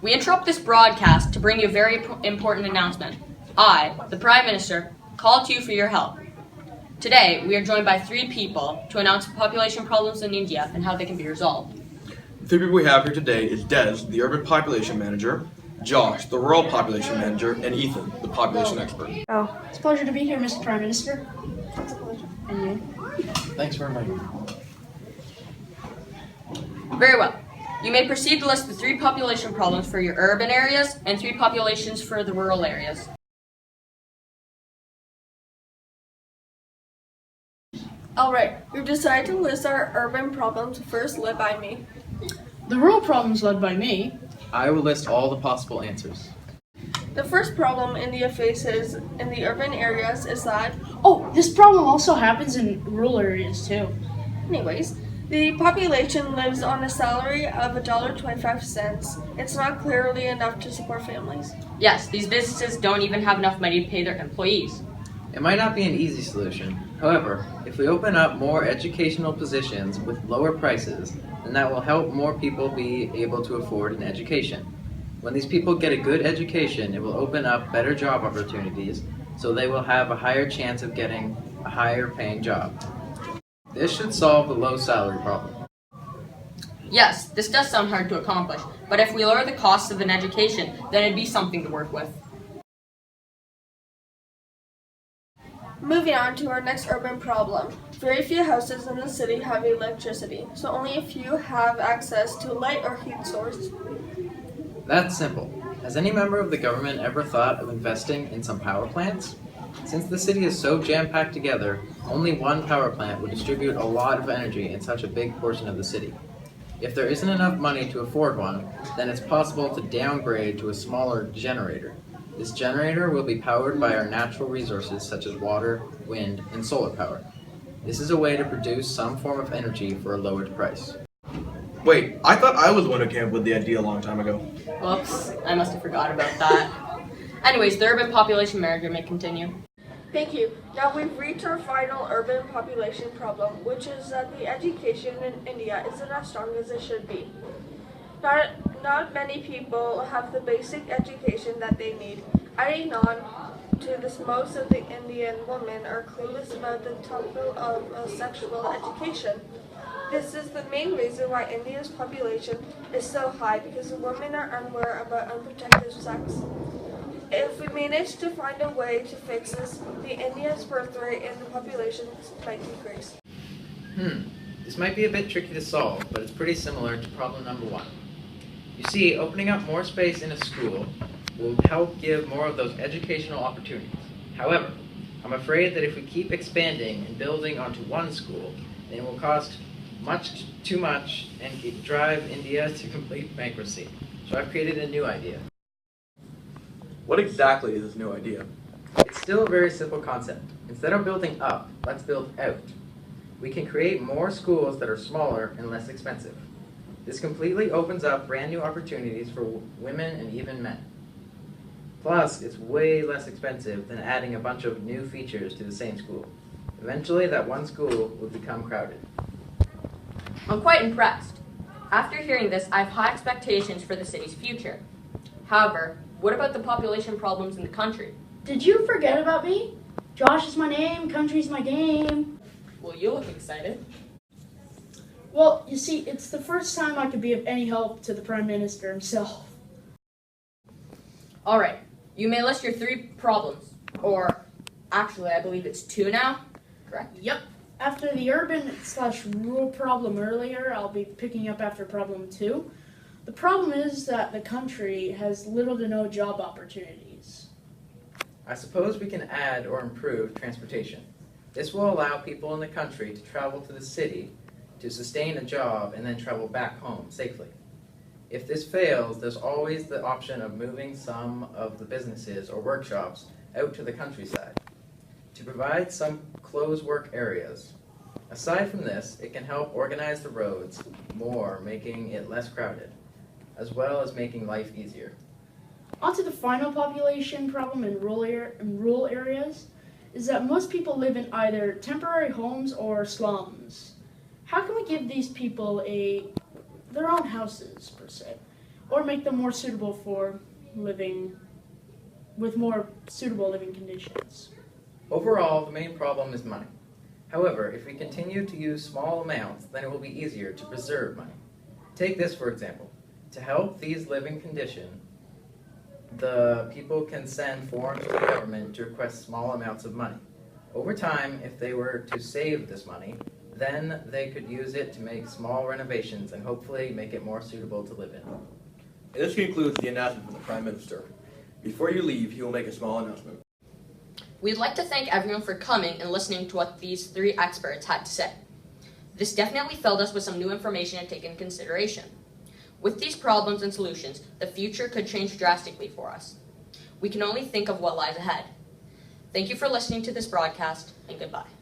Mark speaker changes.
Speaker 1: We interrupt this broadcast to bring you a very important announcement. I, the Prime Minister, call to you for your help. Today, we are joined by 3 people to announce population problems in India and how they can be resolved.
Speaker 2: The 3 people we have here today is Des, the Urban Population Manager, Josh, the Rural Population Manager, and Ethan, the Population Expert.
Speaker 3: Oh, it's a pleasure to be here, Mr. Prime Minister. It's a pleasure. And you?
Speaker 2: Thanks for inviting me.
Speaker 1: Very well. You may proceed to list the 3 population problems for your urban areas and 3 populations for the rural areas.
Speaker 4: Alright, we've decided to list our urban problems first, led by me.
Speaker 3: The rural problem's led by me.
Speaker 5: I will list all the possible answers.
Speaker 4: The first problem India faces in the urban areas is that,
Speaker 3: Oh, this problem also happens in rural areas too.
Speaker 4: anyways, the population lives on a salary of $1.25. It's not clearly enough to support families.
Speaker 1: Yes, these businesses don't even have enough money to pay their employees.
Speaker 5: It might not be an easy solution. However, if we open up more educational positions with lower prices, then that will help more people be able to afford an education. When these people get a good education, it will open up better job opportunities, so they will have a higher chance of getting a higher paying job. This should solve the low salary problem.
Speaker 1: Yes, this does sound hard to accomplish, but if we lower the cost of an education, then it'd be something to work with.
Speaker 4: Moving on to our next urban problem. Very few houses in the city have electricity, so only a few have access to a light or heat source.
Speaker 5: That's simple. Has any member of the government ever thought of investing in some power plants? Since the city is so jam-packed together, only one power plant would distribute a lot of energy in such a big portion of the city. If there isn't enough money to afford one, then it's possible to downgrade to a smaller generator. This generator will be powered by our natural resources such as water, wind, and solar power. This is a way to produce some form of energy for a lowered price.
Speaker 2: Wait, I thought I was the one who came up with the idea a long time ago.
Speaker 1: Whoops, I must have forgot about that. Anyways, the urban population manager may continue.
Speaker 4: Thank you. Now we've reached our final urban population problem, which is that the education in India isn't as strong as it should be. Not many people have the basic education that they need. Adding on to this, most of the Indian women are clueless about the topic of sexual education. This is the main reason why India's population is so high, because the women are unaware about unprotected sex. If we manage to find a way to fix this, the India's birth rate and the population might decrease.
Speaker 5: This might be a bit tricky to solve, but it's pretty similar to problem number 1. You see, opening up more space in a school will help give more of those educational opportunities. However, I'm afraid that if we keep expanding and building onto one school, then it will cost too much and drive India to complete bankruptcy. So I've created a new idea.
Speaker 2: What exactly is this new idea?
Speaker 5: It's still a very simple concept. Instead of building up, let's build out. We can create more schools that are smaller and less expensive. This completely opens up brand new opportunities for women and even men. Plus, it's way less expensive than adding a bunch of new features to the same school. Eventually, that one school will become crowded.
Speaker 1: I'm quite impressed. After hearing this, I have high expectations for the city's future. However, what about the population problems in the country?
Speaker 3: Did you forget about me? Josh is my name, country's my game.
Speaker 1: Well, you look excited.
Speaker 3: Well, you see, it's the first time I could be of any help to the Prime Minister himself.
Speaker 1: Alright, you may list your 3 problems. Or, actually, I believe it's 2 now, correct?
Speaker 3: Yep. After the urban/rural problem earlier, I'll be picking up after problem 2. The problem is that the country has little to no job opportunities.
Speaker 5: I suppose we can add or improve transportation. This will allow people in the country to travel to the city to sustain a job and then travel back home safely. If this fails, there's always the option of moving some of the businesses or workshops out to the countryside to provide some closed work areas. Aside from this, it can help organize the roads more, making it less crowded, as well as making life easier.
Speaker 3: On to the final population problem in rural areas is that most people live in either temporary homes or slums. How can we give these people a their own houses, per se, or make them more suitable for living with more suitable living conditions.
Speaker 5: Overall, the main problem is money. However, if we continue to use small amounts, then it will be easier to preserve money. Take this for example. To help these live in condition, the people can send forms to the government to request small amounts of money. Over time, if they were to save this money, then they could use it to make small renovations and hopefully make it more suitable to live in.
Speaker 2: And this concludes the announcement from the Prime Minister. Before you leave, he will make a small announcement.
Speaker 1: We'd like to thank everyone for coming and listening to what these three experts had to say. This definitely filled us with some new information to take into consideration. With these problems and solutions, the future could change drastically for us. We can only think of what lies ahead. Thank you for listening to this broadcast, and goodbye.